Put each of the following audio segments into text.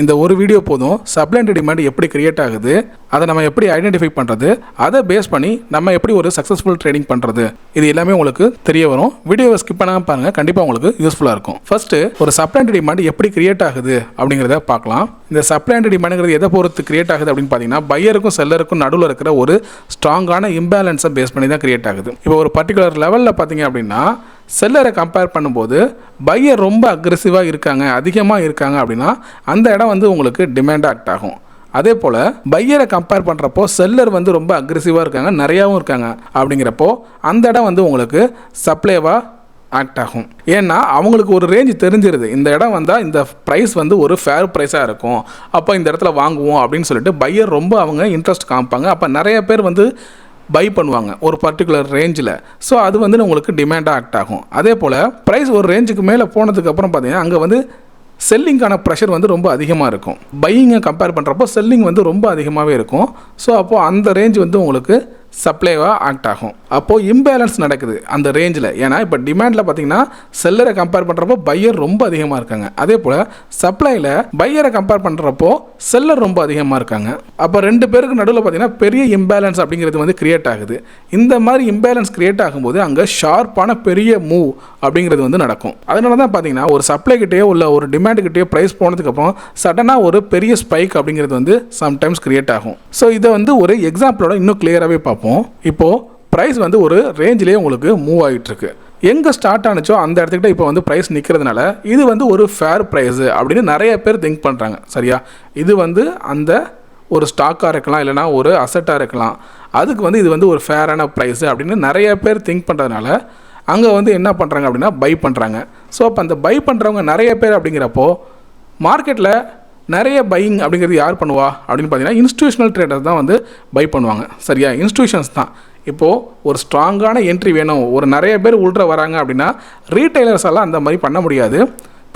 இந்த ஒரு வீடியோ போதும் சப்ளை அண்ட் டிமாண்ட் எப்படி கிரியேட் ஆகுது, அதை நம்ம எப்படி ஐடென்டிஃபை பண்ணுறது, அதை பேஸ் பண்ணி நம்ம எப்படி ஒரு சக்ஸஸ்ஃபுல் ட்ரேடிங் பண்ணுறது, இது எல்லாமே உங்களுக்கு தெரிய வரும். வீடியோவை ஸ்கிப் பண்ணாமல் பாருங்கள், கண்டிப்பாக உங்களுக்கு யூஸ்ஃபுல்லாக இருக்கும். ஃபர்ஸ்ட்டு ஒரு சப்ளை அண்ட் டிமாண்ட் எப்படி கிரியேட் ஆகுது அப்படிங்கிறத பார்க்கலாம். இந்த சப்ளை அண்ட் டிமாண்டுங்கிறது எதை பொறுத்து கிரியேட் ஆகுது அப்படின்னு பார்த்தீங்கன்னா, பையருக்கும் செல்லருக்கும் நடுவில் இருக்கிற ஒரு ஸ்ட்ராங்கான இம்பேலன்ஸை பேஸ் பண்ணி தான் கிரியேட் ஆகுது. இப்போ ஒரு பர்டிகுலர் லெவலில் பார்த்தீங்க அப்படின்னா செல்லரை கம்பேர் பண்ணும்போது பையர் ரொம்ப அக்ரெசிவாக இருக்காங்க, அதிகமாக இருக்காங்க அப்படின்னா அந்த இடம் வந்து உங்களுக்கு டிமாண்ட் ஆக்ட் ஆகும். அதே போல் பையரை கம்பேர் பண்ணுறப்போ செல்லர் வந்து ரொம்ப அக்ரெசிவாக இருக்காங்க, நிறையாவும் இருக்காங்க அப்படிங்கிறப்போ அந்த இடம் வந்து உங்களுக்கு சப்ளைவாக ஆக்ட் ஆகும். ஏன்னா அவங்களுக்கு ஒரு ரேஞ்ச் தெரிஞ்சிருது, இந்த இடம் வந்தால் இந்த ப்ரைஸ் வந்து ஒரு ஃபேர் ப்ரைஸாக இருக்கும், அப்போ இந்த இடத்துல வாங்குவோம் அப்படின்னு சொல்லிட்டு பையர் ரொம்ப அவங்க இன்ட்ரெஸ்ட் காமிப்பாங்க. அப்போ நிறைய பேர் வந்து பை பண்ணுவாங்க ஒரு பர்டிகுலர் ரேஞ்சில். ஸோ அது வந்து உங்களுக்கு டிமாண்டாக ஆக்ட் ஆகும். அதே போல் ப்ரைஸ் ஒரு ரேஞ்சுக்கு மேலே போனதுக்கப்புறம் பார்த்தீங்கன்னா அங்கே வந்து செல்லிங்கான ப்ரெஷர் வந்து ரொம்ப அதிகமாக இருக்கும். பையிங்கை கம்பேர் பண்ணுறப்போ செல்லிங் வந்து ரொம்ப அதிகமாகவே இருக்கும். ஸோ அப்போது அந்த ரேஞ்ச் வந்து உங்களுக்கு சப்ளைவாக ஆக்ட் ஆகும். அப்போது இம்பேலன்ஸ் நடக்குது அந்த ரேஞ்சில். ஏன்னா இப்போ டிமாண்டில் பார்த்தீங்கன்னா செல்லரை கம்பேர் பண்ணுறப்போ பையர் ரொம்ப அதிகமாக இருக்காங்க, அதே போல் சப்ளையில் பையரை கம்பேர் பண்ணுறப்போ செல்லர் ரொம்ப அதிகமாக இருக்காங்க. அப்போ ரெண்டு பேருக்கு நடுவில் பார்த்தீங்கன்னா பெரிய இம்பேலன்ஸ் அப்படிங்கிறது வந்து கிரியேட் ஆகுது. இந்த மாதிரி இம்பேலன்ஸ் கிரியேட் ஆகும்போது அங்கே ஷார்ப்பான பெரிய மூவ் அப்படிங்கிறது வந்து நடக்கும். அதனால தான் பார்த்தீங்கன்னா ஒரு சப்ளை கிட்டேயோ இல்லை ஒரு டிமாண்டு கிட்டேயோ ப்ரைஸ் போனதுக்கப்புறம் சடனாக ஒரு பெரிய ஸ்பைக் அப்படிங்கிறது வந்து சம்டைம்ஸ் கிரியேட் ஆகும். ஸோ இதை வந்து ஒரு எக்ஸாம்பிளோட இன்னும் கிளியராகவே பார்ப்போம். இப்போது ப்ரைஸ் வந்து ஒரு ரேஞ்சிலேயே உங்களுக்கு மூவ் ஆகிட்டு இருக்கு. எங்கே ஸ்டார்ட் ஆனிச்சோ அந்த இடத்துக்கிட்ட இப்போ வந்து ப்ரைஸ் நிற்கிறதுனால இது வந்து ஒரு ஃபேர் ப்ரைஸு அப்படின்னு நிறைய பேர் திங்க் பண்ணுறாங்க. சரியா? இது வந்து அந்த ஒரு ஸ்டாக்காக இருக்கலாம், இல்லைனா ஒரு அசட்டாக இருக்கலாம், அதுக்கு வந்து இது வந்து ஒரு ஃபேரான ப்ரைஸு அப்படின்னு நிறைய பேர் திங்க் பண்ணுறதுனால அங்கே வந்து என்ன பண்ணுறாங்க அப்படின்னா பை பண்ணுறாங்க. ஸோ அப்போ அந்த பை பண்ணுறவங்க நிறைய பேர் அப்படிங்கிறப்போ மார்க்கெட்டில் நிறைய பையிங் அப்படிங்கிறது யார் பண்ணுவா அப்படின்னு பார்த்தீங்கன்னா இன்ஸ்டியூஷனல் ட்ரேடர்ஸ் தான் வந்து பை பண்ணுவாங்க. சரியா? இன்ஸ்டியூஷன்ஸ் தான். இப்போது ஒரு ஸ்ட்ராங்கான என்ட்ரி வேணும், ஒரு நிறைய பேர் உள்ற வராங்க அப்படின்னா ரீட்டைலர்ஸ் எல்லாம் அந்த மாதிரி பண்ண முடியாது.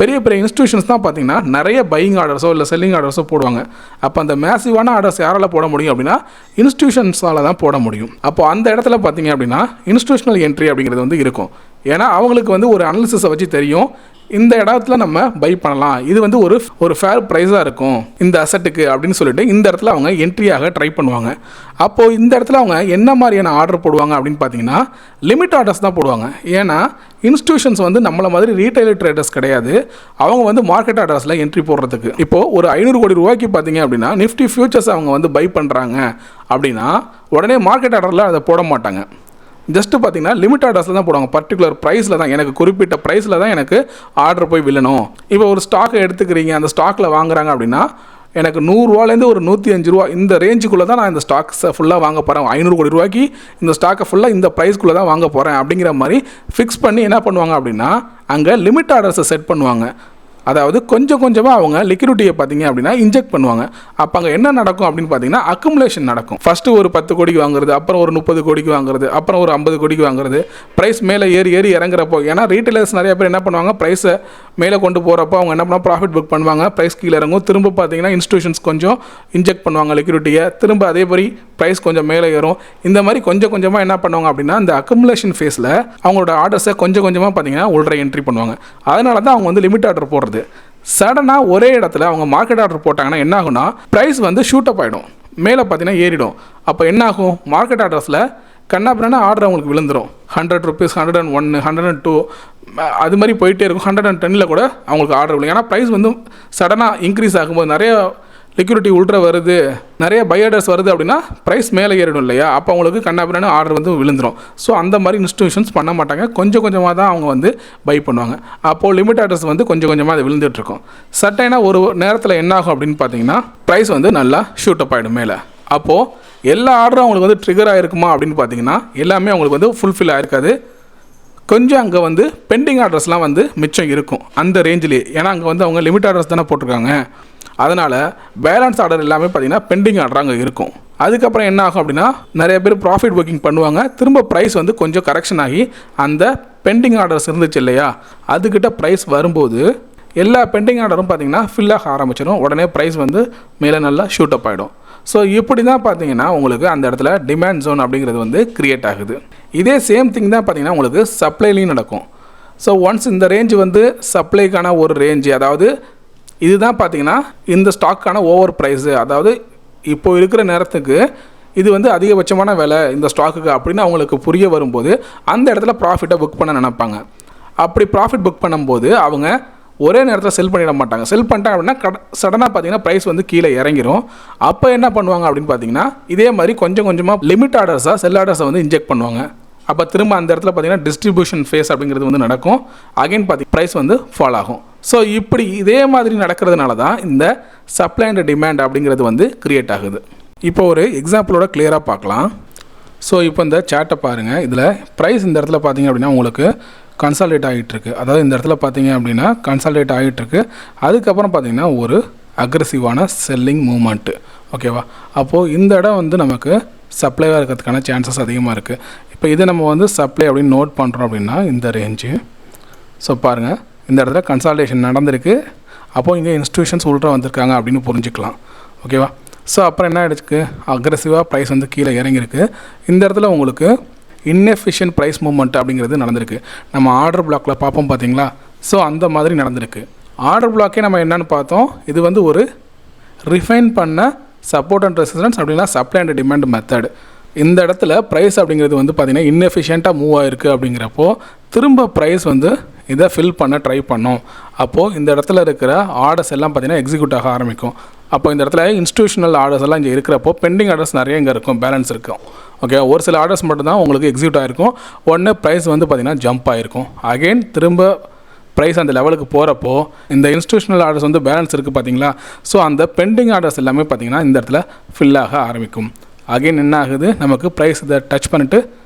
பெரிய பெரிய இன்ஸ்டியூஷன்ஸ் தான் பார்த்தீங்கன்னா நிறைய பையிங் ஆர்டர்ஸோ இல்லை செல்லிங் ஆர்டர்ஸோ போடுவாங்க. அப்போ அந்த மேசிவான ஆர்டர்ஸ் யாரால் போட முடியும் அப்படின்னா இன்ஸ்டியூஷன்ஸால் தான் போட முடியும். அப்போ அந்த இடத்துல பார்த்தீங்க அப்படின்னா இன்ஸ்டியூஷனல் என்ட்ரி அப்படிங்கிறது வந்து இருக்கும். ஏன்னா அவங்களுக்கு வந்து ஒரு அனாலிசிஸை வச்சு தெரியும், இந்த இடத்துல நம்ம பை பண்ணலாம், இது வந்து ஒரு ஃபேர் ப்ரைஸாக இருக்கும் இந்த அசட்டுக்கு அப்படின்னு சொல்லிட்டு இந்த இடத்துல அவங்க என்ட்ரியாக ட்ரை பண்ணுவாங்க. அப்போது இந்த இடத்துல அவங்க என்ன மாதிரியான ஆர்டர் போடுவாங்க அப்படின்னு பார்த்தீங்கன்னா லிமிட் ஆர்டர்ஸ் தான் போடுவாங்க. ஏன்னா இன்ஸ்டியூஷன்ஸ் வந்து நம்மள மாதிரி ரீட்டைல் ட்ரேடர்ஸ் கிடையாது, அவங்க வந்து மார்க்கெட் ஆர்டர்ஸில் என்ட்ரி போடுறதுக்கு. இப்போது ஒரு 500 கோடி ரூபாய்க்கு பார்த்தீங்க அப்படின்னா நிஃப்டி ஃபியூச்சர்ஸ் அவங்க வந்து பை பண்ணுறாங்க அப்படின்னா உடனே மார்க்கெட் ஆர்டரில் அதை போட மாட்டாங்க. ஜஸ்ட்டு பார்த்தீங்கன்னா லிமிட் ஆர்டர்ஸில் தான் போடுவாங்க. பர்டிகுலர் ப்ரைஸில் தான், எனக்கு குறிப்பிட்ட ப்ரைஸில் தான் எனக்கு ஆர்டர் போய் வில்லணும். இப்போ ஒரு ஸ்டாக்கை எடுத்துக்கிறீங்க, அந்த ஸ்டாக்கில் வாங்குறாங்க அப்படின்னா எனக்கு 100 ரூபாலேருந்து ஒரு 105 ரூபா இந்த ரேஞ்சுக்குள்ளே தான் நான் இந்த ஸ்டாக்ஸை ஃபுல்லாக வாங்க போகிறேன், 500 கோடி ரூபாய்க்கு இந்த ஸ்டாக்கை ஃபுல்லாக இந்த ப்ரைஸ்க்குள்ளே தான் வாங்க போகிறேன் அப்படிங்கிற மாதிரி ஃபிக்ஸ் பண்ணி என்ன பண்ணுவாங்க அப்படின்னா அங்கே லிமிட் ஆர்டர்ஸை செட் பண்ணுவாங்க. அதாவது கொஞ்சம் கொஞ்சமாக அவங்க லிக்விடிட்டியை பார்த்தீங்க அப்படின்னா இன்ஜெக்ட் பண்ணுவாங்க. அப்போ அங்கே என்ன நடக்கும் அப்படின்னு பார்த்தீங்கன்னா அக்குமுலேஷன் நடக்கும். ஃபஸ்ட்டு ஒரு 10 கோடிக்கு வாங்குறது, அப்புறம் ஒரு 30 கோடிக்கு வாங்குறது, அப்புறம் ஒரு 50 கோடிக்கு வாங்குறது. ப்ரைஸ் மேலே ஏறி இறங்குறப்போ, ஏன்னா ரீட்டைலர்ஸ் நிறைய பேர் என்ன பண்ணுவாங்க, ப்ரைஸை மேலே கொண்டு போகிறப்போ அவங்க என்ன பண்ணுவாங்க, ப்ராஃபிட் புக் பண்ணுவாங்க, ப்ரைஸ் கீழே இறங்கும். திரும்ப பார்த்தீங்கன்னா இன்ஸ்டியூஷன்ஸ் கொஞ்சம் இன்ஜெக்ட் பண்ணுவாங்க லிக்விடிட்டியை, திரும்ப அதே மாதிரி ப்ரைஸ் கொஞ்சம் மேலே ஏறும். இந்த மாதிரி கொஞ்சம் கொஞ்சமாக என்ன பண்ணுவாங்க அப்படின்னா இந்த அக்குமுலேஷன் ஃபேஸில் அவங்களோட ஆர்டர்ஸை கொஞ்சம் கொஞ்சமாக பார்த்தீங்கன்னா உள்ள என்ட்ரி பண்ணுவாங்க. அதனால தான் அவங்க வந்து லிமிட் ஆர்டர் போடுறது. சடனாக ஒரே இடத்துல அவங்க மார்க்கெட் ஆர்டர் போட்டாங்கன்னா என்ன ஆகும்னா ப்ரைஸ் வந்து ஷூட் அப் ஆகிடும், மேலே பார்த்தீங்கன்னா ஏறிடும். அப்போ என்ன ஆகும், மார்க்கெட் ஆர்டர்ஸில் கண்ணாபிரான ஆர்டர் அவங்களுக்கு விழுந்துடும். 100 rupees, 101, 102 அது மாதிரி போயிட்டே இருக்கும். 110 கூட அவங்களுக்கு ஆர்டர் விழும். ஏன்னா ப்ரைஸ் வந்து சடனாக இன்க்ரீஸ் ஆகும்போது நிறைய லிக்விடிட்டி உள்ற வருது, நிறைய பை ஆர்டர்ஸ் வருது அப்படின்னா ப்ரைஸ் மேலே ஏறிடும் இல்லையா, அப்போ அவங்களுக்கு கண்ணாபிரான ஆர்டர் வந்து விழுந்துடும். ஸோ அந்த மாதிரி இன்ஸ்டியூஷன்ஸ் பண்ண மாட்டாங்க, கொஞ்சம் கொஞ்சமாக தான் அவங்க வந்து பை பண்ணுவாங்க. அப்போது லிமிட் ஆர்டர்ஸ் வந்து கொஞ்சம் கொஞ்சமாக அது விழுந்துட்டுருக்கும். சட்டைனாக ஒரு நேரத்தில் என்ன ஆகும் அப்படின்னு பார்த்தீங்கன்னா ப்ரைஸ் வந்து நல்லா ஷூட் அப் ஆகிடும் மேலே. அப்போது எல்லா ஆர்டரும் அவங்களுக்கு வந்து ட்ரிகர் ஆகிருக்குமா அப்படின்னு பார்த்தீங்கன்னா எல்லாமே அவங்களுக்கு வந்து ஃபுல்ஃபில் ஆகிருக்காது. கொஞ்சம் அங்கே வந்து பெண்டிங் ஆர்டர்ஸ்லாம் வந்து மிச்சம் இருக்கும் அந்த ரேஞ்சிலே. ஏன்னா அங்கே வந்து அவங்க லிமிட் ஆர்டர்ஸ் தானே போட்டிருக்காங்க, அதனால் பேலன்ஸ் ஆர்டர் எல்லாமே பார்த்தீங்கன்னா பெண்டிங் ஆர்டர் அங்கே இருக்கும். அதுக்கப்புறம் என்ன ஆகும் அப்படின்னா நிறைய பேர் ப்ராஃபிட் புக்கிங் பண்ணுவாங்க. திரும்ப ப்ரைஸ் வந்து கொஞ்சம் கரெக்ஷன் ஆகி அந்த பெண்டிங் ஆர்டர்ஸ் இருந்துச்சு இல்லையா, அதுக்கிட்ட ப்ரைஸ் வரும்போது எல்லா பெண்டிங் ஆர்டரும் பார்த்தீங்கன்னா ஃபில் ஆக ஆரம்பிச்சிடும். உடனே ப்ரைஸ் வந்து மேலே நல்லா ஷூட் அப் ஆகிடும். ஸோ இப்படி தான் பார்த்தீங்கன்னா உங்களுக்கு அந்த இடத்துல டிமாண்ட் ஜோன் அப்படிங்கிறது வந்து கிரியேட் ஆகுது. இதே சேம் திங் தான் பார்த்தீங்கன்னா உங்களுக்கு சப்ளைலையும் நடக்கும். ஸோ ஒன்ஸ் இந்த ரேஞ்சு வந்து சப்ளைக்கான ஒரு ரேஞ்சு, அதாவது இதுதான் பார்த்தீங்கன்னா இந்த ஸ்டாக்கான ஓவர் ப்ரைஸு. அதாவது இப்போ இருக்கிற நேரத்துக்கு இது வந்து அதிகபட்சமான விலை இந்த ஸ்டாக்குக்கு அப்படின்னு அவங்களுக்கு புரிய வரும்போது அந்த இடத்துல ப்ராஃபிட்டை புக் பண்ண நினைப்பாங்க. அப்படி ப்ராஃபிட் புக் பண்ணும்போது அவங்க ஒரே நேரத்தில் செல் பண்ணிட மாட்டாங்க. செல் பண்ணிட்டாங்க அப்படின்னா சடனாக பார்த்தீங்கன்னா ப்ரைஸ் வந்து கீழே இறங்கிடும். அப்போ என்ன பண்ணுவாங்க அப்படின்னு பார்த்தீங்கன்னா இதே மாதிரி கொஞ்சம் கொஞ்சமாக லிமிட் ஆர்டர்ஸாக செல் ஆர்டர்ஸை வந்து இன்ஜெக்ட் பண்ணுவாங்க. அப்போ திரும்ப அந்த இடத்துல பார்த்தீங்கன்னா டிஸ்ட்ரிபியூஷன் ஃபேஸ் அப்படிங்கிறது வந்து நடக்கும். அகைன் பார்த்தீங்கன்னா ப்ரைஸ் வந்து ஃபால் ஆகும். ஸோ இப்படி இதே மாதிரி நடக்கிறதுனால தான் இந்த சப்ளை அண்ட் டிமாண்ட் அப்படிங்கிறது வந்து கிரியேட் ஆகுது. இப்போ ஒரு எக்ஸாம்பிளோட கிளியராக பார்க்கலாம். ஸோ இப்போ இந்த சார்ட்டை பாருங்கள். இதில் ப்ரைஸ் இந்த இடத்துல பார்த்தீங்க அப்படின்னா உங்களுக்கு கன்சால்டேட் ஆகிட்டுருக்கு. அதாவது இந்த இடத்துல பார்த்தீங்க அப்படின்னா கன்சால்டேட் ஆகிட்டுருக்கு. அதுக்கப்புறம் பார்த்தீங்கன்னா ஒரு அக்ரெசிவான செல்லிங் மூமெண்ட்டு. ஓகேவா? அப்போது இந்த இடம் வந்து நமக்கு சப்ளைவாக இருக்கிறதுக்கான சான்சஸ் அதிகமாக இருக்குது. இப்போ இதை நம்ம வந்து சப்ளை அப்படின்னு நோட் பண்ணுறோம் அப்படின்னா இந்த ரேஞ்சு. ஸோ பாருங்கள், இந்த இடத்துல கன்சால்டேஷன் நடந்திருக்கு. அப்போது இங்கே இன்ஸ்டியூஷன்ஸ் உள்ள வந்திருக்காங்க அப்படின்னு புரிஞ்சுக்கலாம். ஓகேவா? ஸோ அப்புறம் என்ன ஆகிடுச்சு, அக்ரெசிவாக ப்ரைஸ் வந்து கீழே இறங்கியிருக்கு. இந்த இடத்துல உங்களுக்கு இன்எஃபிஷியன்ட் ப்ரைஸ் மூவ்மெண்ட் அப்படிங்கிறது நடந்திருக்கு. நம்ம ஆர்டர் பிளாக்கில் பார்ப்போம் பார்த்தீங்களா? ஸோ அந்த மாதிரி நடந்திருக்கு. ஆர்டர் பிளாக்கே நம்ம என்னென்னு பார்த்தோம், இது வந்து ஒரு ரிஃபைன் பண்ண சப்போர்ட் அண்ட் ரெசிஸ்டன்ஸ் அப்படின்னா சப்ளை அண்ட் டிமாண்ட் மெத்தட். இந்த இடத்துல ப்ரைஸ் அப்படிங்கிறது வந்து பார்த்திங்கன்னா இன்எஃபிஷியண்ட்டாக மூவ் ஆகிருக்கு. அப்படிங்கிறப்போ திரும்ப ப்ரைஸ் வந்து இதை ஃபில் பண்ண ட்ரை பண்ணோம். அப்போது இந்த இடத்துல இருக்கிற ஆர்டர்ஸ் எல்லாம் பார்த்திங்கன்னா எக்ஸிக்யூட் ஆக ஆரம்பிக்கும். அப்போ இந்த இடத்துல இன்ஸ்டியூஷனல் ஆர்டர்ஸ் எல்லாம் இங்கே இருக்கிறப்போ பெண்டிங் ஆர்டர்ஸ் நிறைய இங்கே இருக்கும், பேலன்ஸ் இருக்கும். ஓகே, ஒரு சில ஆர்டர்ஸ் மட்டும்தான் உங்களுக்கு எக்ஸிக்யூட் ஆகிருக்கும். உடனே ப்ரைஸ் வந்து பார்த்திங்கன்னா ஜம்ப் ஆகிருக்கும். அகெயின் திரும்ப ப்ரைஸ் அந்த லெவலுக்கு போகிறப்போ இந்த இன்ஸ்டியூஷனல் ஆர்டர்ஸ் வந்து பேலன்ஸ் இருக்குது பார்த்தீங்களா? ஸோ அந்த பெண்டிங் ஆர்டர்ஸ் எல்லாமே பார்த்திங்கன்னா இந்த இடத்துல ஃபில் ஆக ஆரம்பிக்கும். அகெயின் என்ன ஆகுது, நமக்கு ப்ரைஸ் இதை டச் பண்ணிட்டு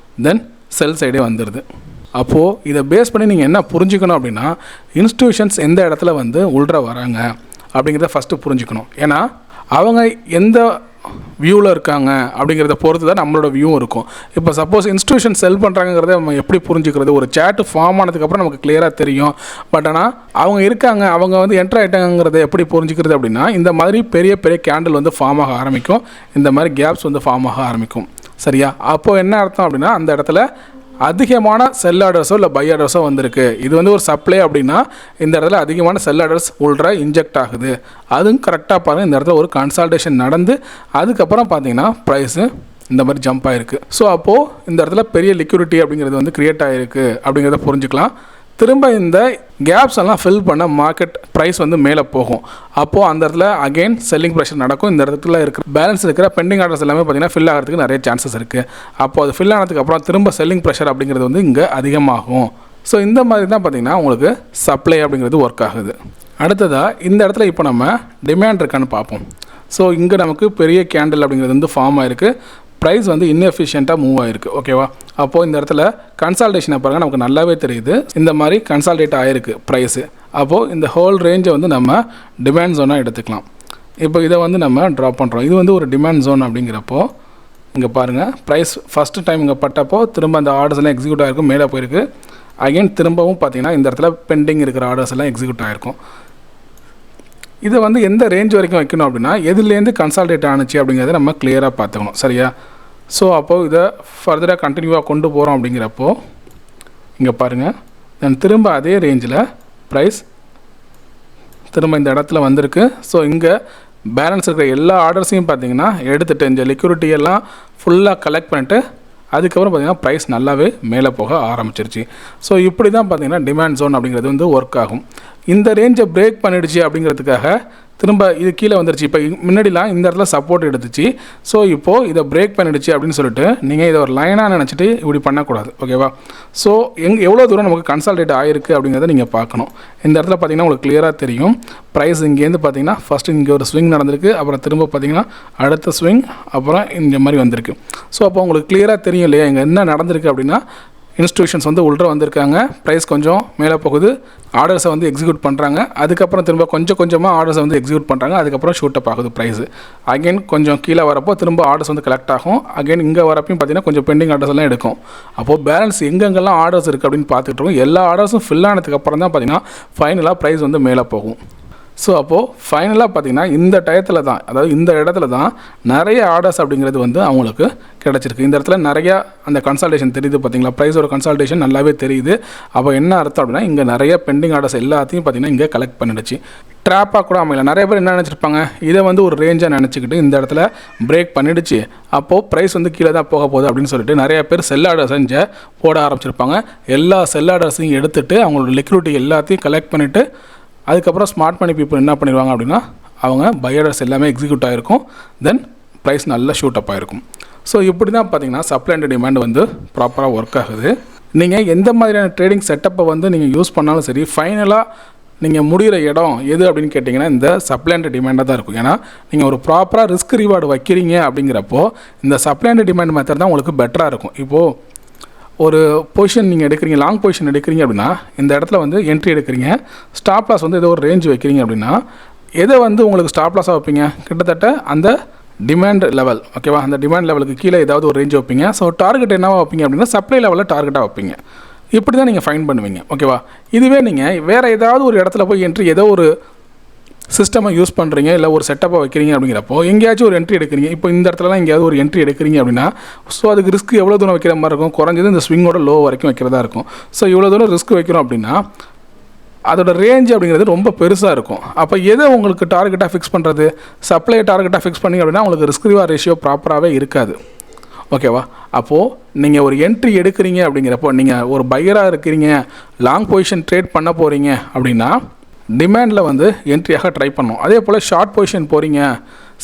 தென் செல் சைடே வந்துடுது. அப்போது இதை பேஸ் பண்ணி நீங்கள் என்ன புரிஞ்சுக்கணும் அப்படின்னா, இன்ஸ்டியூஷன்ஸ் எந்த இடத்துல வந்து உள்ற வராங்க அப்படிங்கிறத ஃபஸ்ட்டு புரிஞ்சுக்கணும். ஏன்னா அவங்க எந்த வியூவில் இருக்காங்க அப்படிங்கிறத பொறுத்து தான் நம்மளோட வியூவும் இருக்கும். இப்போ சப்போஸ் இன்ஸ்டியூஷன் செல் பண்ணுறாங்கிறத நம்ம எப்படி புரிஞ்சுக்கிறது, ஒரு சேட்டு ஃபார்ம் ஆனதுக்கப்புறம் நமக்கு கிளியராக தெரியும். பட் ஆனால் அவங்க இருக்காங்க, அவங்க வந்து என்ட்ரு ஆகிட்டாங்கிறத எப்படி புரிஞ்சுக்கிறது அப்படின்னா, இந்த மாதிரி பெரிய பெரிய கேண்டில் வந்து ஃபார்ம் ஆக ஆரம்பிக்கும், இந்த மாதிரி கேப்ஸ் வந்து ஃபார்ம் ஆக ஆரம்பிக்கும். சரியா? அப்போது என்ன அர்த்தம் அப்படின்னா, அந்த இடத்துல அதிகமான செல் ஆர்டர்ஸோ இல்லை பை ஆர்டர்ஸோ வந்திருக்கு. இது வந்து ஒரு சப்ளை அப்படின்னா இந்த இடத்துல அதிகமான செல் ஆர்டர்ஸ் உள்ள இன்ஜெக்ட் ஆகுது. அதுவும் கரெக்டாக பாருங்கள், இந்த இடத்துல ஒரு கன்சால்டேஷன் நடந்து அதுக்கப்புறம் பார்த்தீங்கன்னா ப்ரைஸு இந்த மாதிரி ஜம்ப் ஆகிருக்கு. ஸோ அப்போது இந்த இடத்துல பெரிய லிக்விடிட்டி அப்படிங்கிறது வந்து க்ரியேட் ஆகிருக்கு அப்படிங்கிறத புரிஞ்சுக்கலாம். திரும்ப இந்த கேப்ஸ் எல்லாம் ஃபில் பண்ண மார்க்கெட் ப்ரைஸ் வந்து மேலே போகும். அப்போது அந்த இடத்துல அகெயின் செல்லிங் ப்ரெஷர் நடக்கும். இந்த இடத்துல இருக்கிற பேலன்ஸ் இருக்கிற பெண்டிங் ஆர்டர்ஸ் எல்லாமே பார்த்திங்கன்னா ஃபில் ஆகிறதுக்கு நிறைய சான்சஸ் இருக்குது. அப்போது அது ஃபில் ஆனதுக்கப்புறம் திரும்ப செல்லிங் ப்ரெஷர் அப்படிங்கிறது வந்து இங்கே அதிகமாகும். ஸோ இந்த மாதிரி தான் பார்த்திங்கன்னா உங்களுக்கு சப்ளை அப்படிங்கிறது ஒர்க் ஆகுது. அடுத்ததாக இந்த இடத்துல இப்போ நம்ம டிமாண்ட் இருக்கான்னு பார்ப்போம். ஸோ இங்கே நமக்கு பெரிய கேண்டில் அப்படிங்கிறது வந்து ஃபார்ம் ஆகிருக்கு. ப்ரைஸ் வந்து இன்எஃபிஷியண்ட்டாக மூவ் ஆகிருக்கு. ஓகேவா? அப்போது இந்த இடத்துல கன்சால்டேஷனை பாருங்கள், நமக்கு நல்லாவே தெரியுது இந்த மாதிரி கன்சால்டேட் ஆகிருக்கு ப்ரைஸு. அப்போது இந்த ஹோல் ரேஞ்சை வந்து நம்ம டிமாண்ட் ஜோனாக எடுத்துக்கலாம். இப்போ இதை வந்து நம்ம ட்ராப் பண்ணுறோம். இது வந்து ஒரு டிமாண்ட் ஜோன் அப்படிங்கிறப்போ இங்கே பாருங்கள், ப்ரைஸ் ஃபஸ்ட்டு டைம் இங்கே பட்டப்போ திரும்ப அந்த ஆர்டர்ஸ் எல்லாம் எக்ஸிக்யூட் ஆகிருக்கும், மேலே போயிருக்கு. அகெயின் திரும்பவும் பார்த்திங்கன்னா இந்த இடத்துல பெண்டிங் இருக்கிற ஆர்டர்ஸ் எல்லாம் எக்ஸிக்யூட் ஆகிருக்கும். இதை வந்து எந்த ரேஞ்ச் வரைக்கும் வைக்கணும் அப்படின்னா, எதுலேருந்து கன்சால்டேட் ஆணுச்சு அப்படிங்கிறத நம்ம கிளியராக பார்த்துக்கணும். சரியா? ஸோ அப்போது இதை ஃபர்தராக கண்டினியூவாக கொண்டு போகிறோம் அப்படிங்கிறப்போ இங்கே பாருங்கள், தென் திரும்ப அதே ரேஞ்சில் ப்ரைஸ் திரும்ப இந்த இடத்துல வந்திருக்கு. ஸோ இங்கே பேலன்ஸ் இருக்கிற எல்லா ஆர்டர்ஸையும் பார்த்திங்கன்னா எடுத்துகிட்டு இந்த லிக்விடிட்டி எல்லாம் ஃபுல்லாக கலெக்ட் பண்ணிட்டு அதுக்கப்புறம் பார்த்திங்கன்னா ப்ரைஸ் நல்லாவே மேலே போக ஆரம்பிச்சிருச்சு. ஸோ இப்படி தான் பார்த்திங்கன்னா டிமாண்ட் ஜோன் அப்படிங்கிறது வந்து ஒர்க் ஆகும். இந்த ரேஞ்சை பிரேக் பண்ணிடுச்சு அப்படிங்கிறதுக்காக திரும்ப இது கீழே வந்துருச்சு. இப்போ முன்னாடிலாம் இந்த இடத்துல சப்போர்ட் எடுத்துச்சு. ஸோ இப்போது இதை பிரேக் பண்ணிடுச்சு அப்படின்னு சொல்லிட்டு நீங்கள் இதை ஒரு லைனாக நினச்சிட்டு இப்படி பண்ணக்கூடாது. ஓகேவா? ஸோ எவ்வளோ தூரம் நமக்கு கன்சால்டேட் ஆகிருக்கு அப்படிங்கிறத நீங்கள் பார்க்கணும். இந்த இடத்துல பார்த்திங்கன்னா உங்களுக்கு கிளியராக தெரியும். ப்ரைஸ் இங்கேருந்து பார்த்திங்கன்னா ஃபஸ்ட்டு இங்கே ஒரு ஸ்விங் நடந்திருக்கு, அப்புறம் திரும்ப பார்த்திங்கன்னா அடுத்த ஸ்விங், அப்புறம் இந்த மாதிரி வந்திருக்கு. ஸோ அப்போ உங்களுக்கு கிளியராக தெரியும் இல்லையா இங்கே என்ன நடந்திருக்கு அப்படின்னா, இன்ஸ்டியூஷன்ஸ் வந்து உள்ள வந்திருக்காங்க, ப்ரைஸ் கொஞ்சம் மேலே போகுது, ஆர்டர்ஸை வந்து எக்ஸிக்யூட் பண்ணுறாங்க, அதுக்கப்புறம் திரும்ப கொஞ்சம் கொஞ்சமாக ஆர்டர்ஸை வந்து எக்ஸிக்யூட் பண்ணுறாங்க, அதுக்கப்புறம் ஷூட் அப் ஆகுது ப்ரைஸு. அகெயின் கொஞ்சம் கீழே வரப்போ திரும்ப ஆர்டர்ஸ் வந்து கலெக்ட் ஆகும். அகெயின் இங்கே வரப்பையும் பார்த்திங்கன்னா கொஞ்சம் பெண்டிங் ஆர்டர்ஸ் எல்லாம் எடுக்கும். அப்போது பேலன்ஸ் எங்கெங்கெல்லாம் ஆர்டர்ஸ் இருக்குது அப்படின்னு பார்த்துட்டு இருக்கோம். எல்லா ஆர்டர்ஸும் ஃபில் ஆனதுக்கப்புறம் தான் பார்த்திங்கன்னா ஃபைனலாக ப்ரைஸ் வந்து மேலே போகும். ஸோ அப்போது ஃபைனலாக பார்த்தீங்கன்னா இந்த டயத்தில் தான், அதாவது இந்த இடத்துல தான் நிறைய ஆர்டர்ஸ் அப்படிங்கிறது வந்து அவங்களுக்கு கிடச்சிருக்கு. இந்த இடத்துல நிறையா அந்த கன்சல்டேஷன் தெரியுது பார்த்தீங்களா, ப்ரைஸோட கன்சல்டேஷன் நல்லாவே தெரியுது. அப்போ என்ன அர்த்தம் அப்படின்னா இங்கே நிறைய பெண்டிங் ஆர்டர்ஸ் எல்லாத்தையும் பார்த்தீங்கன்னா இங்கே கலெக்ட் பண்ணிடுச்சு. ட்ராப்பாக கூட அமையல. நிறைய பேர் என்ன நினச்சிருப்பாங்க, இதை வந்து ஒரு ரேஞ்சாக நினச்சிக்கிட்டு இந்த இடத்துல பிரேக் பண்ணிடுச்சு, அப்போது ப்ரைஸ் வந்து கீழே தான் போக போகுது அப்படின்னு சொல்லிட்டு நிறைய பேர் செல் ஆர்டர் செஞ்சு போட ஆரம்பிச்சிருப்பாங்க. எல்லா செல் ஆர்டர்ஸையும் எடுத்துகிட்டு அவங்களோட லிக்விடிட்டி எல்லாத்தையும் கலெக்ட் பண்ணிவிட்டு அதுக்கப்புறம் ஸ்மார்ட் மணி பீப்புள் என்ன பண்ணிடுவாங்க அப்படின்னா அவங்க பையர்ஸ் எல்லாமே எக்ஸிக்யூட் ஆகிருக்கும். தென் ப்ரைஸ் நல்லா ஷூட் அப் ஆகிருக்கும். ஸோ இப்படி தான் பார்த்தீங்கன்னா சப்ளை அண்ட் டிமாண்ட் வந்து ப்ராப்பராக ஒர்க் ஆகுது. நீங்கள் எந்த மாதிரியான ட்ரேடிங் செட்டப்பை வந்து நீங்கள் யூஸ் பண்ணாலும் சரி, ஃபைனலாக நீங்கள் முடிகிற இடம் எது அப்படின்னு கேட்டிங்கன்னா இந்த சப்ளை அண்ட் டிமாண்டாக தான் இருக்கும். ஏன்னா நீங்கள் ஒரு ப்ராப்பராக ரிஸ்க் ரிவார்டு வைக்கிறீங்க அப்படிங்கிறப்போ இந்த சப்ளை அண்ட் டிமாண்ட் மெத்தட் தான் உங்களுக்கு பெட்டராக இருக்கும். இப்போது ஒரு பொசிஷன் நீங்கள் எடுக்கிறீங்க, லாங் பொசிஷன் எடுக்கிறீங்க அப்படின்னா இந்த இடத்துல வந்து என்ட்ரி எடுக்கிறீங்க, ஸ்டாப் லாஸ் வந்து ஏதோ ஒரு ரேஞ்ச் வைக்கிறீங்க அப்படின்னா எதை வந்து உங்களுக்கு ஸ்டாப் லாஸாக வைப்பீங்க, கிட்டத்தட்ட அந்த டிமாண்ட் லெவல், ஓகேவா, அந்த டிமாண்ட் லெவலுக்கு கீழே ஏதாவது ஒரு ரேஞ்ச் வைப்பீங்க. ஸோ டார்கெட் என்னவா வைப்பீங்க அப்படின்னா சப்ளை லெவலில் டார்கெட்டாக வைப்பீங்க. இப்படி தான் நீங்கள் ஃபைன் பண்ணுவீங்க, ஓகேவா. இதுவே நீங்கள் வேறு ஏதாவது ஒரு இடத்துல போய் என்ட்ரி ஏதோ ஒரு சிஸ்டமை யூஸ் பண்ணுறீங்க, இல்லை ஒரு செட்டப்பை வைக்கிறீங்க அப்படிங்கிறப்போ எங்கேயாச்சும் ஒரு என்ட்ரி எடுக்கிறீங்க. இப்போ இந்த இடத்துலலாம் எங்கேயாவது ஒரு என்ட்ரி எடுக்கிறீங்க அப்படின்னா ஸோ அதுக்கு ரிஸ்க் எவ்வளோ தூரம் வைக்கிற மாதிரி இருக்கும், குறைஞ்சது இந்த ஸ்விங்கோட லோ வரைக்கும் வைக்கிறதா இருக்கும். ஸோ இவ்வளோ தூரம் ரிஸ்க் வைக்கிறோம் அப்படின்னா அதோட ரேஞ்ச் அப்படிங்கிறது ரொம்ப பெருசாக இருக்கும். அப்போ எதை உங்களுக்கு டார்கெட்டாக ஃபிக்ஸ் பண்ணுறது, சப்ளை டார்கெட்டாக ஃபிக்ஸ் பண்ணிங்க அப்படின்னா உங்களுக்கு ரிஸ்க் ரிவார்ட் ரேஷியோ ப்ராப்பராகவே இருக்காது, ஓகேவா. அப்போது நீங்கள் ஒரு என்ட்ரி எடுக்கிறீங்க அப்படிங்கிறப்போ நீங்கள் ஒரு பையராக இருக்கிறீங்க, லாங் பொசிஷன் ட்ரேட் பண்ண போகிறீங்க அப்படின்னா டிமாண்டில் வந்து என்ட்ரியாக ட்ரை பண்ணணும். அதே போல் ஷார்ட் பொசிஷன் போகிறீங்க,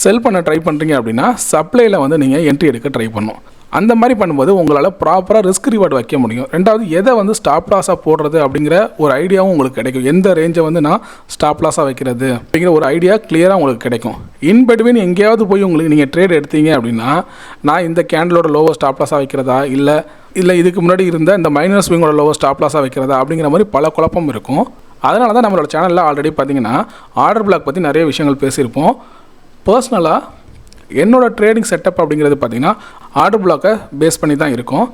செல் பண்ண ட்ரை பண்ணுறீங்க அப்படின்னா சப்ளையில் வந்து நீங்கள் என்ட்ரி எடுக்க ட்ரை பண்ணணும். அந்த மாதிரி பண்ணும்போது உங்களால் ப்ராப்பராக ரிஸ்க் ரிவார்டு வைக்க முடியும். ரெண்டாவது எதை வந்து ஸ்டாப் லாஸாக போடுறது அப்படிங்கிற ஒரு ஐடியாவும் உங்களுக்கு கிடைக்கும். எந்த ரேஞ்சை வந்து நான் ஸ்டாப் லாஸாக வைக்கிறது அப்படிங்கிற ஒரு ஐடியா கிளியராக உங்களுக்கு கிடைக்கும். இன் பிட்வீன் எங்கேயாவது போய் உங்களுக்கு நீங்கள் ட்ரேட் எடுத்தீங்க அப்படின்னா நான் இந்த கேண்டலோட லோவர் ஸ்டாப் லாஸாக வைக்கிறதா, இல்லை இதுக்கு முன்னாடி இருந்த இந்த மைனர் ஸ்விங்கோட லோவர் ஸ்டாப் லாஸாக வைக்கிறதா அப்படிங்கிற மாதிரி பல குழப்பம் இருக்கும். அதனால தான் நம்மளோட சேனலில் ஆல்ரெடி பார்த்தீங்கன்னா ஆர்டர் பிளாக் பற்றி நிறைய விஷயங்கள் பேசியிருப்போம். பர்சனலாக என்னோட ட்ரேடிங் செட்டப் அப்படிங்கிறது பார்த்திங்கன்னா ஆர்டர் பிளாக்கை பேஸ் பண்ணி தான் இருக்கும்.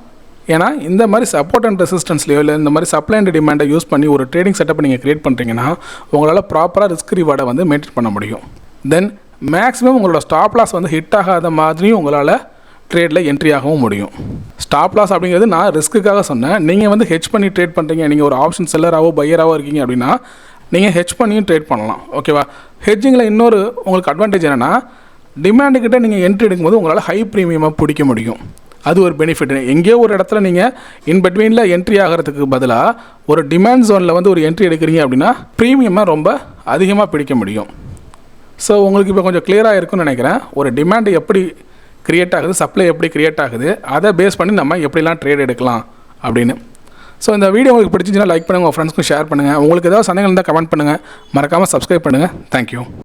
ஏன்னா இந்த மாதிரி சப்போர்ட் அண்ட் ரெசிஸ்டன்ஸ்லையோ இல்லை இந்த மாதிரி சப்ளை அண்ட் டிமாண்டை யூஸ் பண்ணி ஒரு ட்ரேடிங் செட்டப்பை நீங்கள் க்ரியேட் பண்ணுறீங்கன்னா உங்களால் ப்ராப்பராக ரிஸ்க் ரிவார்டை வந்து மெயின்டைன் பண்ண முடியும். தென் மேக்ஸிமம் உங்களோட ஸ்டாப் லாஸ் வந்து ஹிட் ஆகாத மாதிரியும் உங்களால் ட்ரேடில் என்ட்ரி ஆகவும் முடியும். ஸ்டாப் லாஸ் அப்படிங்கிறது நான் ரிஸ்க்குக்காக சொன்னேன். நீங்கள் வந்து ஹெட்ஜ் பண்ணி ட்ரேட் பண்ணுறீங்க, நீங்கள் ஒரு ஆப்ஷன் செல்லராகவோ பையராகவோ இருக்கீங்க அப்படின்னா நீங்கள் ஹெட்ஜ் பண்ணியும் ட்ரேட் பண்ணலாம், ஓகேவா. ஹெட்ஜிங்கில் இன்னொரு உங்களுக்கு அட்வான்டேஜ் என்னென்னா டிமாண்டுக்கிட்ட நீங்கள் என்ட்ரி எடுக்கும்போது உங்களால் ஹை ப்ரீமியமாக பிடிக்க முடியும். அது ஒரு பெனிஃபிட். எங்கேயோ ஒரு இடத்துல நீங்கள் இன் பிட்வீனில் என்ட்ரி ஆகிறதுக்கு பதிலாக ஒரு டிமாண்ட் ஜோனில் வந்து ஒரு என்ட்ரி எடுக்கிறீங்க அப்படின்னா ப்ரீமியமாக ரொம்ப அதிகமாக பிடிக்க முடியும். ஸோ உங்களுக்கு இப்போ கொஞ்சம் கிளியராக இருக்குன்னு நினைக்கிறேன். ஒரு டிமாண்டு எப்படி க்ரியேட் ஆகுது, சப்ளை எப்படி க்ரியேட் ஆகுது, அதை பேஸ் பண்ணி நம்ம எப்படிலாம் ட்ரேட் எடுக்கலாம் அப்படின்னு. ஸோ இந்த வீடியோ உங்களுக்கு பிடிச்சிச்சுன்னா லைக் பண்ணுங்கள், உங்கள் ஃப்ரெண்ட்ஸ்க்கும் ஷேர் பண்ணுங்கள். உங்களுக்கு ஏதாவது சந்தேகம் இருந்தால் கமெண்ட் பண்ணுங்கள். மறக்காமல் சப்ஸ்கிரைப் பண்ணுங்கள். தேங்க்யூ.